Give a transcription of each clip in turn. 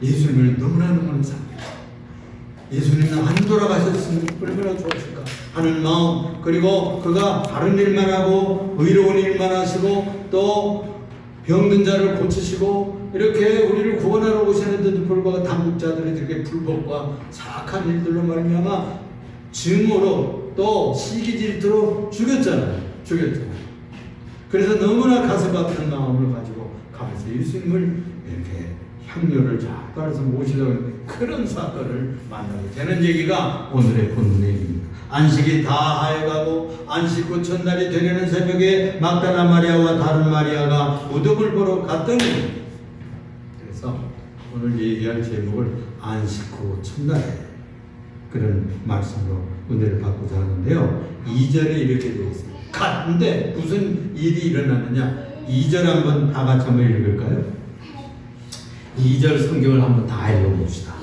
예수님을 너무나 사랑해요. 예수님은 안 돌아가셨으면 얼마나 좋았을까 하는 마음, 그리고 그가 바른 일만 하고 의로운 일만 하시고 또 병든 자를 고치시고 이렇게 우리를 구원하러 오셨는데도 불구하고 당국자들이 이렇게 불법과 사악한 일들로 말미암아 증오로 또 시기 질투로 죽였잖아요. 그래서 너무나 가슴 아픈 마음을 가지고 가면서 예수님을 이렇게 향료를 잘 깔아서 모시려고 했는데 그런 사건을 만나게 되는 얘기가 오늘의 본문 얘기입니다. 안식이 다 하여가고 안식 후 첫날이 되려는 새벽에 막달라 마리아와 다른 마리아가 무덤을 보러 갔더니, 그래서 오늘 얘기할 제목을 안식 후 첫날에 그런 말씀으로 은혜를 받고자 하는데요. 2절에 이렇게 되어 있습니다. 갔는데 무슨 일이 일어나느냐, 2절 한번 다 같이 한번 읽을까요? 2절 성경을 한번 다 읽어봅시다.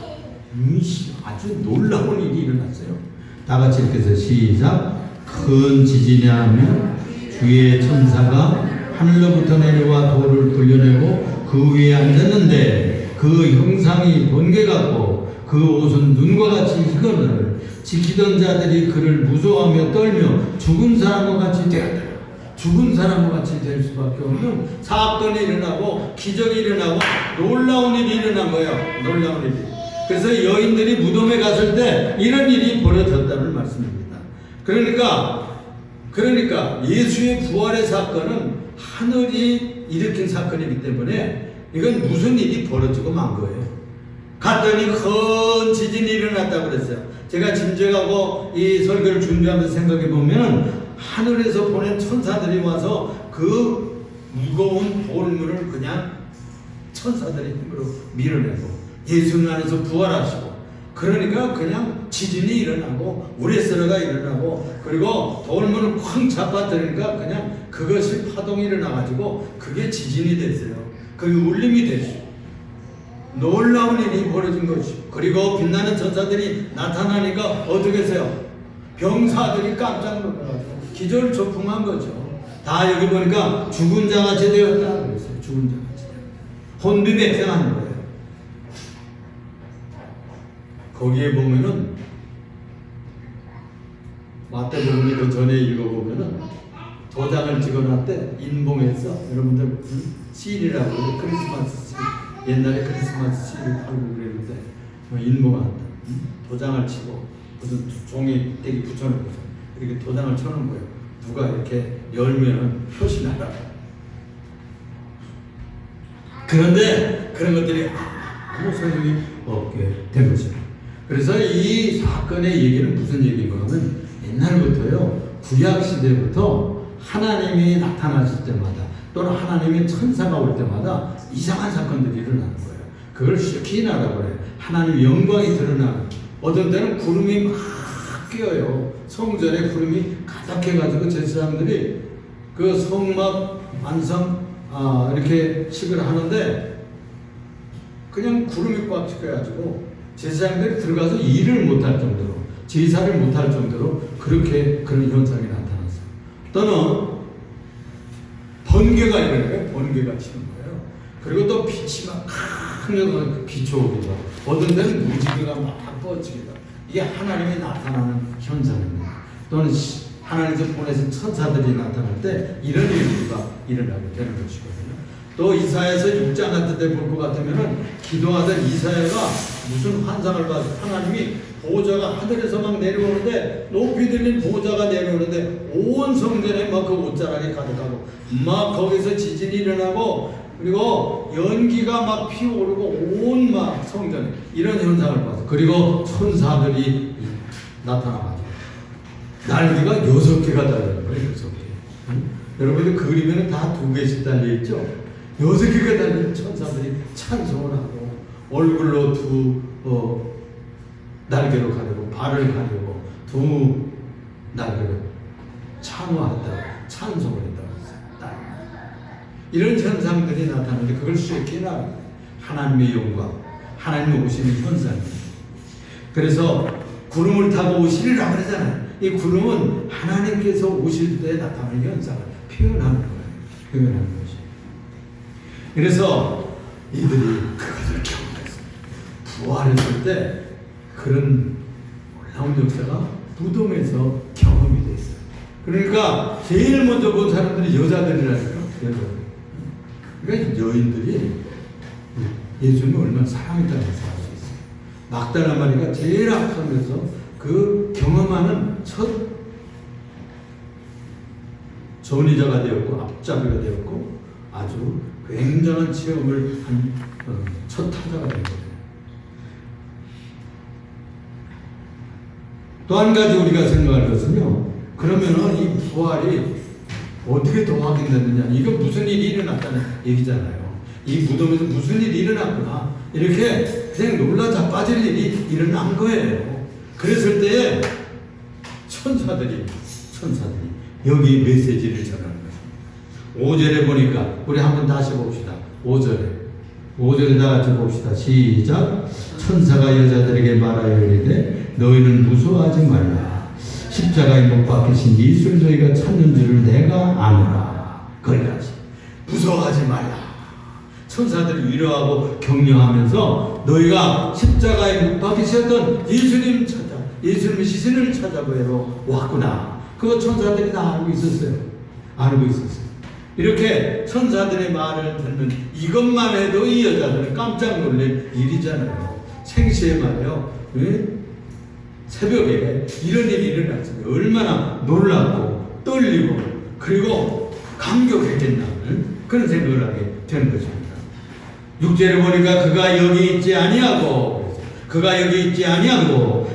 아주 놀라운 일이 일어났어요. 다 같이 읽겠어요. 시작. 큰 지진이 하면 주의 천사가 하늘로부터 내려와 돌을 굴려내고 그 위에 앉았는데 그 형상이 번개 같고 그 옷은 눈과 같이 희거늘 지키던 자들이 그를 무서워하며 떨며 죽은 사람과 같이 되었더라. 죽은 사람과 같이 될 수밖에 없는 사건이 일어나고 기적이 일어나고 놀라운 일이 일어난 거예요. 놀라운 일이. 그래서 여인들이 무덤에 갔을 때 이런 일이 벌어졌다는 말씀입니다. 그러니까 예수의 부활의 사건은 하늘이 일으킨 사건이기 때문에 이건 무슨 일이 벌어지고 만 거예요. 갔더니 큰 지진이 일어났다고 그랬어요. 제가 짐작하고 이 설교를 준비하면서 생각해 보면 하늘에서 보낸 천사들이 와서 그 무거운 돌문을 그냥 천사들의 힘으로 밀어내고 예수님 안에서 부활하시고, 그러니까 그냥 지진이 일어나고 우레스러가 일어나고 그리고 돌문을 쾅 잡아뜨리니까 그냥 그것이 파동이 일어나가지고 그게 지진이 됐어요. 그게 울림이 됐어요. 놀라운 일이 벌어진 것이죠. 그리고 빛나는 천사들이 나타나니까 어떻게 해서요? 병사들이 깜짝 놀라가지고 기절초풍한 거죠. 다 여기 보니까 죽은 자같이 되었다 그랬어요. 죽은 자같이 혼비백생하는 거예요. 거기에 보면은 마태복음도 전에 읽어보면은 도장을 찍어놨대. 인봉에서 여러분들 실이라고 그래요. 크리스마스 실. 옛날에 크리스마스 실을 팔고 그랬는데 인봉한다. 도장을 치고 무슨 종이 떼기 붙여놓고 이렇게 도장을 쳐놓은 거예요. 누가 이렇게 열면은 표시나라고. 그런데 그런 것들이 아무 소용이 없게 된 것입니다. 그래서 이 사건의 얘기는 무슨 얘기인가 하면 옛날부터요, 구약시대부터 하나님이 나타나실 때마다 또는 하나님의 천사가 올 때마다 이상한 사건들이 일어나는 거예요. 그걸 쉐키나라고 해요. 하나님의 영광이 드러나는. 어떤 때는 구름이 막 끼어요. 성전에 구름이 가득해가지고 제사장들이 그 성막 완성 이렇게 식을 하는데 그냥 구름이 꽉 끼어가지고 제사장들이 들어가서 일을 못할 정도로, 제사를 못할 정도로 그렇게 그런 현상이 나타났어요. 또는 번개가 일어나요. 번개가 치는 거예요. 그리고 또 빛이 막 강력하게 비춰오기도 하고, 어떤 데는 무지개가 막 뻗치기도 하고, 이게 하나님이 나타나는 현상입니다. 또는 하나님께서 보내신 천사들이 나타날 때 이런 일들이 일어나게 되는 것이거든요. 또 이사야서 6장 같은 데 볼 것 같으면은 기도하던 이사야가 무슨 환상을 봐서 하나님이 보호자가 하늘에서 막 내려오는데, 높이 들린 보호자가 내려오는데 온 성전에 막 그 옷자락이 가득하고 막 거기서 지진이 일어나고 그리고 연기가 막 피어오르고 온 막 성전에 이런 현상을 봐서, 그리고 천사들이 나타나가지고 날개가 6개가 달려있는 거예요. 6개. 여러분들 그리면은 다 2개씩 달려있죠? 6개가 달린 천사들이 찬송을 하고 얼굴로 날개로 가리고 발을 가리고 날개로 찬송한다고 찬송을 했다고 했어요. 이런 현상들이 나타나는데 그걸 쉐키나 하나님의 영광, 하나님의 오시는 현상입니다. 그래서 구름을 타고 오시리라고 그러잖아요. 이 구름은 하나님께서 오실 때 나타나는 현상을 표현하는 거예요. 표현하는 것이. 그래서 이들이 그것을 경험했어요. 부활했을 때 그런 놀라운 역사가 무덤에서 경험이 돼 있어요. 그러니까 제일 먼저 본 사람들이 여자들이라니까. 그러니까 여인들이 예수님을 얼마나 사랑했다는 것을 알 수 있어요. 막달라 마리가 제일 앞서면서 그 경험하는 첫 전의자가 되었고 앞잡이가 되었고 아주 굉장한 체험을 한 첫 타자가 된 거예요. 또 한 가지 우리가 생각할 것은요. 그러면은 이 부활이 어떻게 더 확인됐느냐? 이거 무슨 일이 일어났다는 얘기잖아요. 이 무덤에서 무슨 일이 일어났구나. 이렇게 그냥 놀라 자빠질 일이 일어난 거예요. 그랬을 때에 천사들이 여기 메시지를 전하는 것입니다. 5절에 보니까 우리 한번 다시 봅시다. 5절에 다 같이 봅시다. 시작. 천사가 여자들에게 말하여 이르되 너희는 무서워하지 말라. 십자가에 못 박히신 예수를 너희가 찾는 줄을 내가 아노라. 거기까지. 무서워하지 말라. 천사들이 위로하고 격려하면서 너희가 십자가에 못 박히셨던 예수님 예수님의 시신을 찾아보러 왔구나. 그거 천사들이 다 알고 있었어요. 이렇게 천사들의 말을 듣는 이것만 해도 이 여자들은 깜짝 놀랄 일이잖아요. 생시에 말이요. 새벽에 이런 일이 일어났으니 얼마나 놀랍고 떨리고 그리고 감격했겠나 그런 생각을 하게 되는 것입니다. 6절에 보니까 그가 여기 있지 아니하고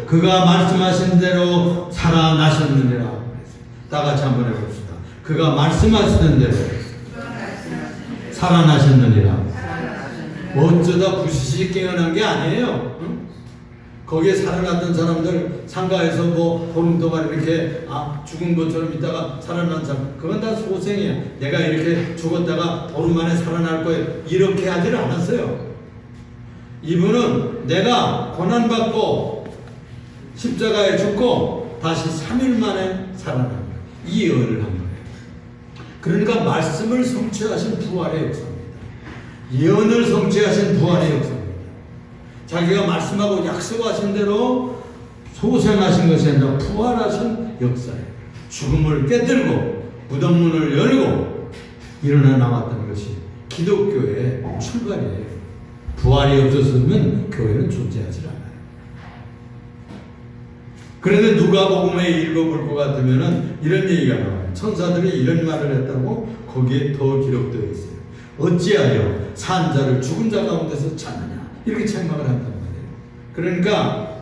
그가 말씀하신 대로 살아나셨느니라. 다 같이 한번 해봅시다. 그가 말씀하시는 대로 살아나셨느니라. 어쩌다 부시시 깨어난 게 아니에요. 응? 거기에 살아났던 사람들 상가에서 뭐 보름 동안 이렇게 죽은 것처럼 있다가 살아난 사람 그건 다 소생이야. 내가 이렇게 죽었다가 보름 만에 살아날 거예요. 이렇게 하지를 않았어요. 이분은 내가 고난받고 십자가에 죽고 다시 3일 만에 살아난 거예요. 이 예언을 한 거예요. 그러니까 말씀을 성취하신 부활의 역사입니다. 예언을 성취하신 부활의 역사입니다. 자기가 말씀하고 약속하신 대로 소생하신 것이 아니라 부활하신 역사예요. 죽음을 깨뜨리고 무덤문을 열고 일어나 나왔다는 것이 기독교의 출발이에요. 부활이 없었으면 교회는 존재하지 않아요. 그런데 누가복음에 읽어볼 것 같으면 이런 얘기가 나와요. 천사들이 이런 말을 했다고 거기에 더 기록되어 있어요. 어찌하여 산 자를 죽은 자 가운데서 찾느냐 이렇게 책망을 한단 말이에요. 그러니까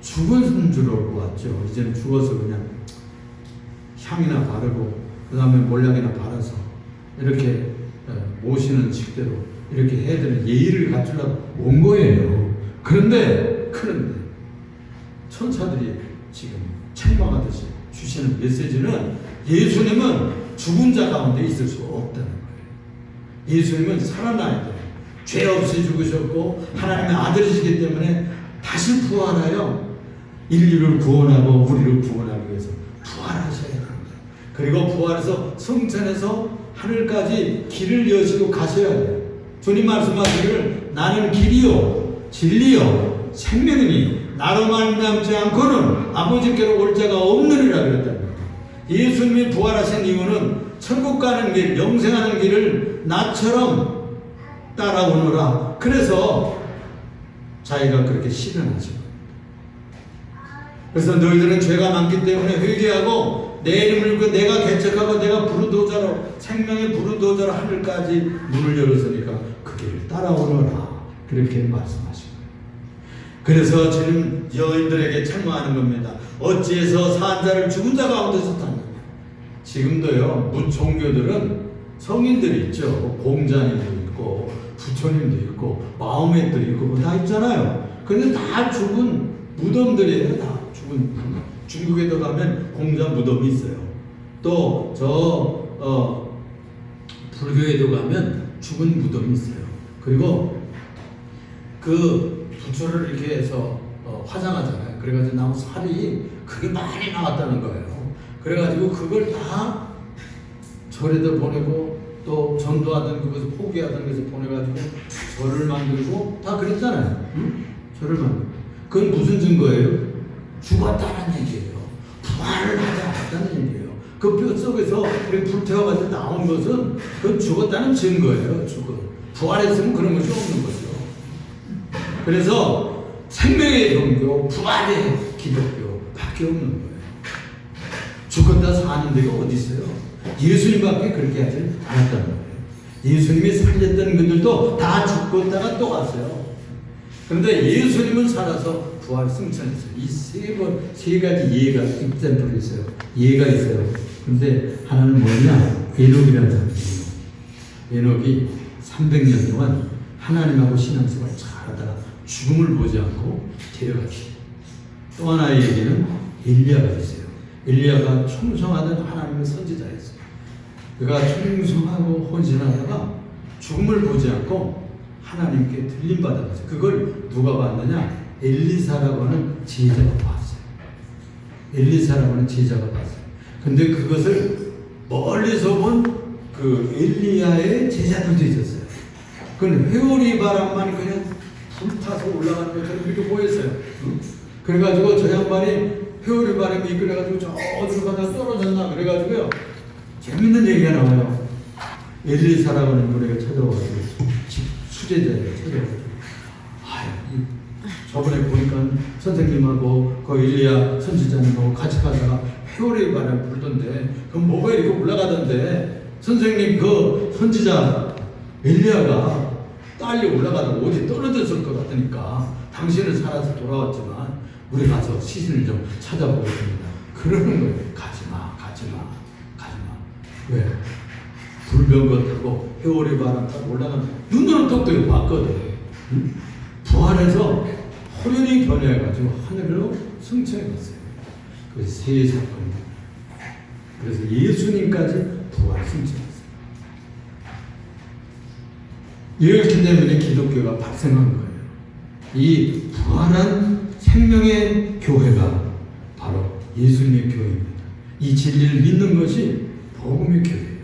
죽은 줄 알고 왔죠. 이제는 죽어서 그냥 향이나 바르고 그 다음에 몰약이나 바라서 이렇게 모시는 식대로 이렇게 해야 되는 예의를 갖추려고 온 거예요. 그런데 천사들이 지금 책망하듯이 주시는 메시지는 예수님은 죽은 자 가운데 있을 수 없다는 거예요. 예수님은 살아나야 돼요. 죄 없이 죽으셨고 하나님의 아들이시기 때문에 다시 부활하여 인류를 구원하고 우리를 구원하기 위해서 부활하셔야 되는 거예요. 그리고 부활해서 성천에서 하늘까지 길을 여시고 가셔야 돼요. 주님 말씀하시기를 나는 길이요 진리요 생명이니 나로 말미암지 않고는 아버지께로 올 자가 없느니라 그랬다는 거예요. 예수님이 부활하신 이유는 천국 가는 길, 영생하는 길을 나처럼 따라오느라. 그래서 자기가 그렇게 실현하신 거예요. 그래서 너희들은 죄가 많기 때문에 회개하고 내 이름을 읽고 내가 개척하고 내가 부르도자로 생명의 부르도자로 하늘까지 문을 열었으니까 그 길을 따라오너라. 그렇게 말씀하신 거예요. 그래서 지금 여인들에게 책망하는 겁니다. 어찌해서 산 자를 죽은 자 가운데서 찾느냐. 지금도요 무종교들은 성인들이 있죠. 공자님도 있고 부처님도 있고 마호메도 있고 뭐 다 있잖아요. 그런데 다 죽은 무덤들이에요. 다 죽은. 중국에도 가면 공자 무덤이 있어요. 또 불교에도 가면 죽은 무덤이 있어요. 그리고 그 부처를 이렇게 해서 화장하잖아요. 그래가지고 나온 살이 그게 많이 나왔다는 거예요. 그래가지고 그걸 다 절에도 보내고 또 전도하던 그것을 포기하던 것을 보내가지고 절을 만들고 다 그랬잖아요. 응? 절을 만들고. 그건 무슨 증거예요? 죽었다는 얘기예요. 부활을 하지 않았다는 얘기예요. 그 뼈 속에서 우리 불태워가지고 나온 것은 그건 죽었다는 증거예요. 부활했으면 그런 것이 없는 거죠. 그래서 생명의 종교, 부활의 기독교밖에 없는 거예요. 죽었다 사는 데가 어디 있어요? 예수님밖에 그렇게 하지 않았다는 거예요. 예수님이 살렸던 분들도 다 죽었다가 또 왔어요. 그런데 예수님은 살아서 부활 승천했어요. 이 세 가지 예가 example이 있어요. 예가 있어요. 그런데 하나는 뭐냐? 에녹이라는 사람이에요. 에녹이 300년 동안 하나님하고 신앙생활을 잘하다가 죽음을 보지 않고 데려갔어요. 또 하나의 얘기는 엘리야가 있어요. 엘리야가 충성하던 하나님의 선지자였어요. 그가 충성하고 헌신하다가 죽음을 보지 않고 하나님께 들림받았어요. 그걸 누가 봤느냐? 엘리사라고 하는 제자가 봤어요. 엘리사라고 하는 제자가 봤어요. 근데 그것을 멀리서 본 그 엘리야의 제자들도 있었어요. 그건 회오리 바람만 그냥 불타서 올라가는 것처럼 이렇게 보였어요. 그래가지고 저 양반이 회오리 바람이 이끌어가지고 저 어디로 가다 떨어졌나 그래가지고요. 재밌는 얘기가 나와요. 엘리사라고 하는 노래가 찾아와가지고 수제자예요. 찾아와가지고 저번에 보니까 선생님하고 그 엘리야 선지자님하고 같이 가다가 회오리 바람 불던데 그럼 뭐가 이렇게 올라가던데 선생님 그 선지자 엘리야가 딸리 올라가다가 어디 떨어졌을 것 같으니까 당신은 살아서 돌아왔지만 우리 가서 시신을 좀 찾아보겠습니다. 그러는 거예요. 가지마. 왜? 불병거 타고 회오리 바람 타고 올라가면 눈으로 똑똑히 봤거든. 응? 부활해서 호련히 변해가지고 하늘로 승천했어요. 그 세 사건입니다. 그래서 예수님까지 부활 승천했어요. 이렇기 때문에 기독교가 발생한 거예요. 이 부활한 생명의 교회가 바로 예수님의 교회입니다. 이 진리를 믿는 것이 복음의 교회예요.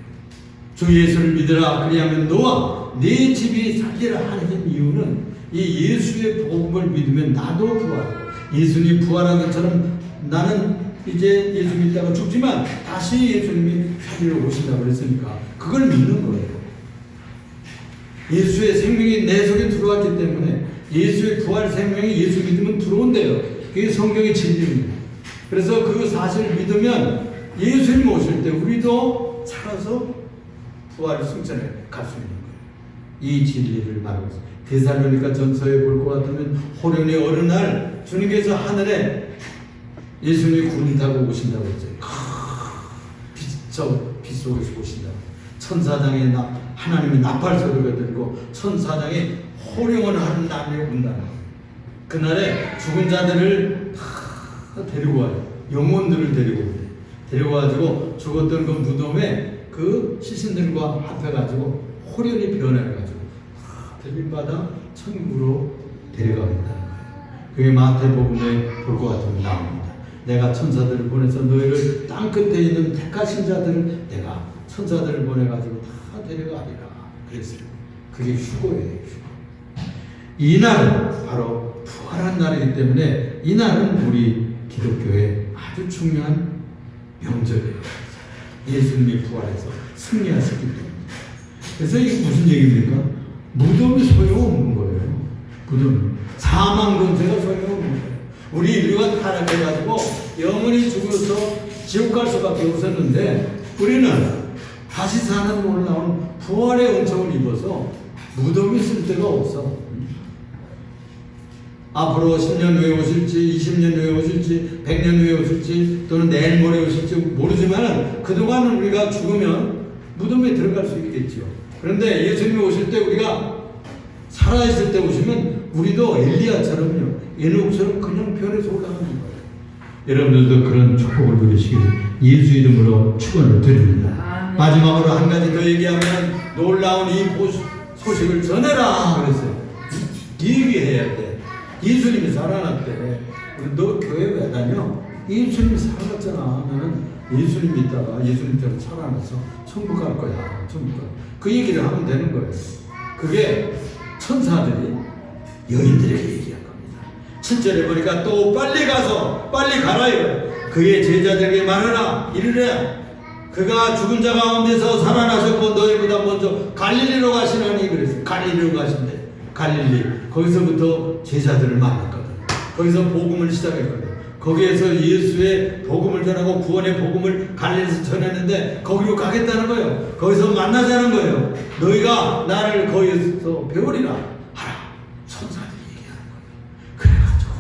주 예수를 믿으라 그리하면 너와 네 집이 살리라 하는 이유는 이 예수의 복음을 믿으면 나도 부활하고 예수님이 부활한 것처럼 나는 이제 예수 믿다가 죽지만 다시 예수님이 살리러 오신다고 그랬으니까 그걸 믿는 거예요. 예수의 생명이 내 속에 들어왔기 때문에 예수의 부활 생명이 예수 믿으면 들어온대요. 그게 성경의 진리입니다. 그래서 그 사실을 믿으면 예수님 오실 때 우리도 살아서 부활 승천에 갈 수 있는 거예요. 이 진리를 말하고 있습니다. 데살로니가 전서에 볼 것 같으면 호련히 어느 날 주님께서 하늘에 예수님이 구름 타고 오신다고 했죠. 빛 속에서 오신다고. 천사장의 하나님의 나팔 소리가 들리고 천사장이 호령을 하는 날이 온다는 거예요. 그날에 죽은 자들을 다 데리고 와요. 영혼들을 데리고 와요. 데리고 와가지고 죽었던 그 무덤에 그 시신들과 합해가지고 호련히 변해가지고 들림받아 천국으로 데려가겠다는 거예요. 그게 마태복음에 볼 것 같으면 나옵니다. 내가 천사들을 보내서 너희를 땅 끝에 있는 택하신 자들을 내가 천사들을 보내가지고 다 데려가리라 그랬어요. 그게 휴거예요. 휴거. 이 날은 바로 부활한 날이기 때문에 이 날은 우리 기독교의 아주 중요한 명절이에요. 예수님이 부활해서 승리하셨기 때문에. 그래서 이게 무슨 얘기입니까? 무덤이 소용없는 거예요. 무덤. 사망 권세가 소용없는 거예요. 우리 인류가 타락해가지고 영원히 죽어서 지옥 갈 수밖에 없었는데 우리는 다시 사는 올라온 부활의 은총을 입어서 무덤이 쓸 데가 없어. 앞으로 10년 후에 오실지 20년 후에 오실지 100년 후에 오실지 또는 내일 모레 오실지 모르지만 그동안은 우리가 죽으면 무덤에 들어갈 수 있겠죠. 그런데 예수님이 오실 때 우리가 살아있을 때 오시면 우리도 엘리야처럼요 에녹처럼 그냥 변해서 올라가는 거예요. 여러분들도 그런 축복을 누리시기를 예수 이름으로 축원을 드립니다. 마지막으로 한 가지 더 얘기하면 놀라운 이 소식을 전해라 그랬어요. 얘기해야 돼. 예수님이 살아났대. 너 교회 왜 다녀? 예수님이 살아났잖아. 나는 예수님 믿다가 예수님처럼 살아나서 천국 갈 거야. 천국 갈. 그 얘기를 하면 되는 거예요. 그게 천사들이 여인들에게 얘기한 겁니다. 7절에 보니까 또 빨리 가서 빨리 가라 이거예요. 그의 제자들에게 말하라 이르라 그가 죽은 자 가운데서 살아나셨고 너희보다 먼저 갈릴리로 가시나니 그래서 갈릴리로 가신대. 갈릴리 거기서부터 제자들을 만났거든. 거기서 복음을 시작했거든. 거기에서 예수의 복음을 전하고 구원의 복음을 갈릴리에서 전했는데 거기로 가겠다는 거예요. 거기서 만나자는 거예요. 너희가 나를 거기에서 배우리라 하라. 천사들이 얘기하는 거예요. 그래가지고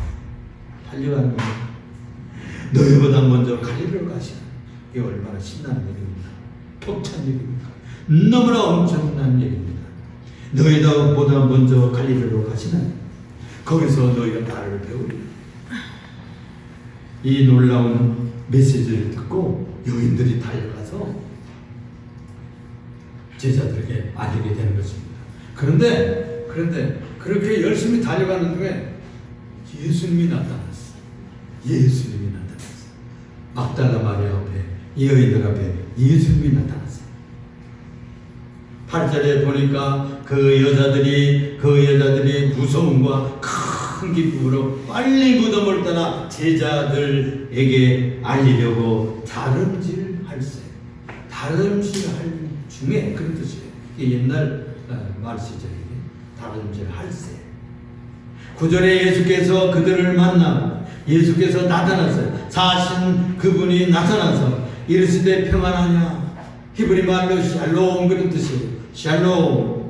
달려가는 거예요. 너희보다 먼저 갈릴리로 가시는 이게 얼마나 신나는 얘기입니다. 벅찬 얘기입니다. 너무나 엄청난 얘기입니다. 너희보다 먼저 갈릴리로 가시나니 거기서 너희가 나를 배우리라. 이 놀라운 메시지를 듣고 여인들이 달려가서 제자들에게 알리게 되는 것입니다. 그런데 그렇게 열심히 달려가는 중에 예수님이 나타났어요. 예수님이 나타났어요. 막달라 마리아 앞에 이 여인들 앞에 예수님이 나타났어요. 8절에 보니까 그 여자들이 무서움과 큰 기쁨으로 빨리 무덤을 떠나 제자들에게 알리려고 다름질할세. 다름질할 중에 그런 뜻이에요. 이게 옛날 말시죠. 다름질할세. 9절에 예수께서 그들을 만나 예수께서 나타났어요. 사신 그분이 나타나서 이르시되 평안하냐. 히브리 말로 샬롬 그런 뜻이에요. 샬롬.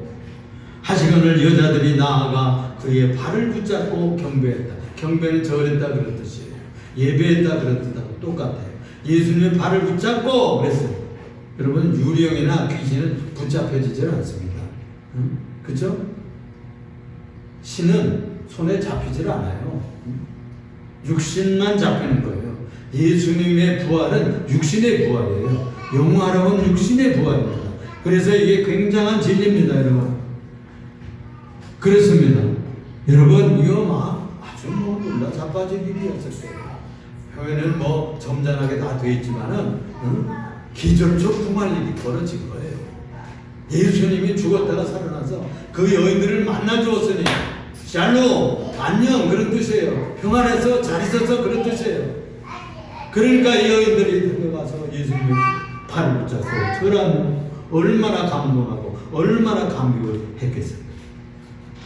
하시거늘 여자들이 나아가 그의 발을 붙잡고 경배했다. 경배는 절했다 그런 뜻이에요. 예배했다 그런 뜻하고 똑같아요. 예수님의 발을 붙잡고 그랬어요. 여러분 유령이나 귀신은 붙잡혀지질 않습니다. 그렇죠? 신은 손에 잡히질 않아요. 육신만 잡히는 거예요. 예수님의 부활은 육신의 부활이에요. 영화로운 육신의 부활입니다. 그래서 이게 굉장한 진리입니다, 여러분. 그렇습니다. 여러분 이거 아주 놀라 자빠질 일이었어요. 표현은 점잖하게 다 돼 있지만은 기절적 부활 일이 벌어진 거예요. 예수님이 죽었다가 살아나서 그 여인들을 만나 주었으니 샬롬 안녕 그런 뜻이에요. 평안해서 잘 있어서 그런 뜻이에요. 그러니까 이 여인들이 들어가서 예수님의 팔을 붙잡고 저런 얼마나 감동하고 얼마나 감격을 했겠어요.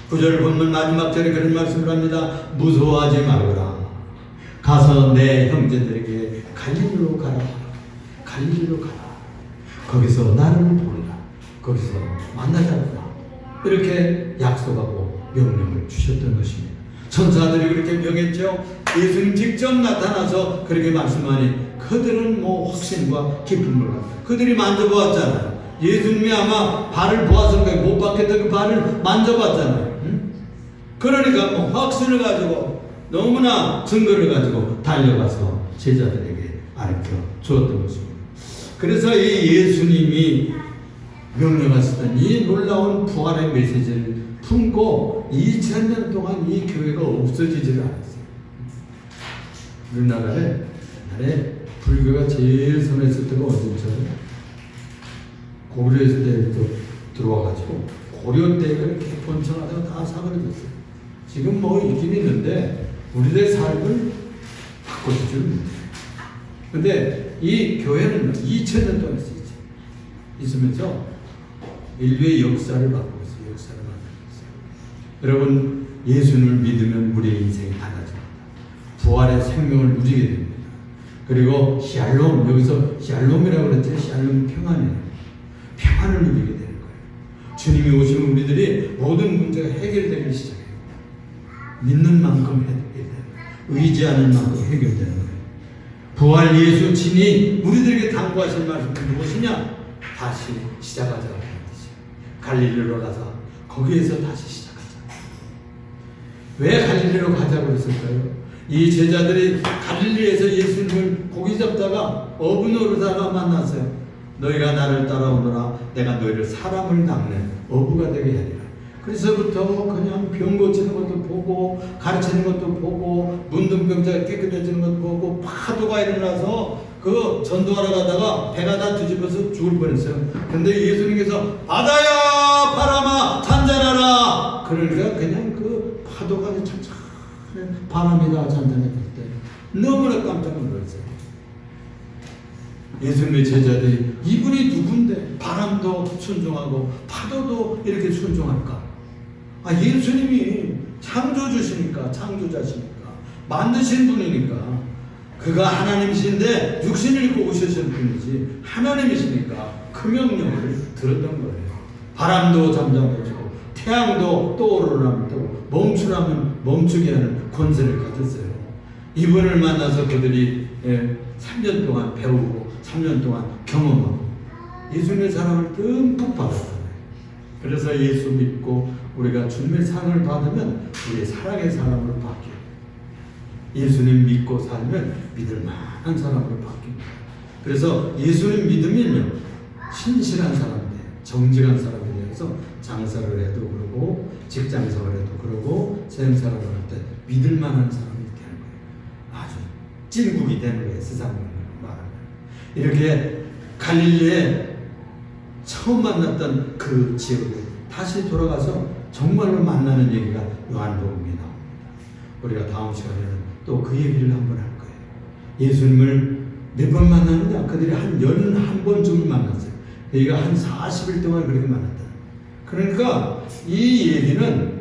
9절 본문 마지막 절에 그런 말씀을 합니다. 무서워하지 말거라. 가서 내 형제들에게 갈릴리로 가라. 갈릴리로 가라. 거기서 나를 보리라. 거기서 만나자꾸나. 이렇게 약속하고 명령을 주셨던 것입니다. 천사들이 그렇게 명했죠. 예수님 직접 나타나서 그렇게 말씀하니 그들은 확신과 기쁨을 갖고 그들이 만져보았잖아요. 예수님이 아마 발을 보아서 못 받겠다 그 발을 만져봤잖아요. 그러니까 확신을 가지고 너무나 증거를 가지고 달려가서 제자들에게 가르쳐 주었던 것입니다. 그래서 이 예수님이 명령하셨던 이 놀라운 부활의 메시지를 품고 2000년 동안 이 교회가 없어지지를 않았어요. 우리나라에 옛날에 불교가 제일 선했을 때가 언제죠? 고려 때부터 들어와가지고 고려 때 그렇게 번창하다가 다 사그러졌어요. 지금 있긴 있는데 우리들의 삶을 바꿔주지 못해요. 근데 이 교회는 2000년 동안 있으면서 인류의 역사를 바꾸고 있어요. 역사를 만들고 있어요. 여러분 예수님을 믿으면 우리의 인생이 달라집니다. 부활의 생명을 누리게 됩니다. 그리고 샬롬 여기서 샬롬이라고 그랬죠. 샬롬 평안이에요. 평안을 누리게 되는 거예요. 주님이 오시면 우리들이 모든 문제가 해결되기 시작해요. 믿는 만큼 해결되는 거예요. 의지하는 만큼 해결되는 거예요. 부활 예수 친히 우리들에게 당부하신 말씀이 무엇이냐? 다시 시작하자는 뜻이에요. 갈릴리로 가서 거기에서 다시 시작하자. 왜 갈릴리로 가자고 했을까요? 이 제자들이 갈릴리에서 예수님을 고기 잡다가 어부 노르다가 만났어요. 너희가 나를 따라오너라. 내가 너희를 사람을 낚는 어부가 되게 하리라. 그래서부터 그냥 병 고치는 것도 보고 가르치는 것도 보고 문둥병자가 깨끗해지는 것도 보고 파도가 일어나서 그 전도하러 가다가 배가 다 뒤집어서 죽을 뻔했어요. 근데 예수님께서 바다야 바람아 잔잔하라. 그러니까 그냥 그 파도가 찬찬히 바람이 다 잔잔해질 때 너무나 깜짝 놀랐어요. 예수님의 제자들이 이분이 누군데 바람도 순종하고 파도도 이렇게 순종할까? 예수님이 창조주시니까, 창조자시니까, 만드신 분이니까, 그가 하나님이신데 육신을 입고 오셨을 뿐이지 하나님이시니까 그 명령을 들었던 거예요. 바람도 잠잠해지고 태양도 떠오르라면 떠오르고 멈추라면 멈추게 하는 권세를 가졌어요. 이분을 만나서 그들이 3년 동안 배우고 3년 동안 경험하고 예수님의 사랑을 듬뿍 받았어요. 그래서 예수 믿고 우리가 주님의 사랑을 받으면 우리의 사랑의 사람으로 바뀌어요. 예수님 믿고 살면 믿을 만한 사람으로 바뀝니다. 그래서 예수님 믿으면요 신실한 사람 돼요. 정직한 사람이 되어서 장사를 해도 그러고 직장생활 해도 그러고 생사를 할 때 믿을 만한 사람이 되는 거예요. 아주 찐국이 되는 거예요. 세상으로 말하면. 이렇게 갈릴리에 처음 만났던 그 지역에 다시 돌아가서 정말로 만나는 얘기가 요한복음에 나옵니다. 우리가 다음 시간에는 또 그 얘기를 한번 할 거예요. 예수님을 몇 번 만났느냐? 그들이 한 11번쯤 만났어요. 여기가 한 40일 동안 그렇게 만났다. 그러니까 이 얘기는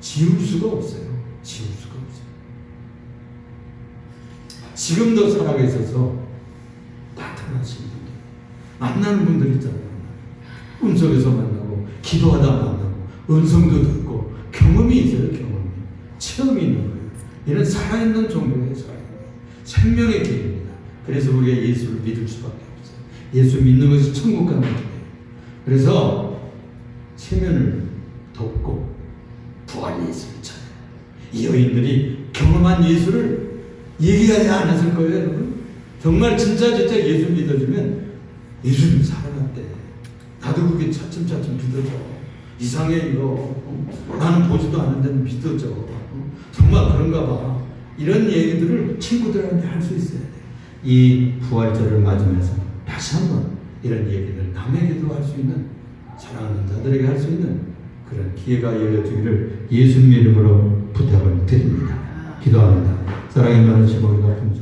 지울 수가 없어요. 지울 수가 없어요. 지금도 살아계셔서 나타나신 분들, 만나는 분들 있잖아요. 꿈속에서 만나고, 기도하다 만나고, 음성도 듣고, 경험이 있어요. 경험이. 체험이 있는 거예요. 이는 살아있는 종교예요. 생명의 길입니다. 그래서 우리가 예수를 믿을 수밖에 없어요. 예수 믿는 것이 천국 가는 길이에요. 그래서 체면을 돕고 부활 예수를 찾아요. 이 여인들이 경험한 예수를 얘기하지 않았을 거예요. 여러분. 정말 진짜 예수 믿어주면 예수님 살아났대. 나도 그게 차츰차츰 믿어져. 이상해 이거. 나는 보지도 않는데 믿어져. 정말 그런가 봐. 이런 얘기들을 친구들한테 할 수 있어야 돼. 이 부활절을 맞으면서 다시 한번 이런 얘기를 남에게도 할 수 있는, 사랑하는 자들에게 할 수 있는 그런 기회가 열려주기를 예수님의 이름으로 부탁을 드립니다. 기도합니다. 사랑이 많으신 우리 같은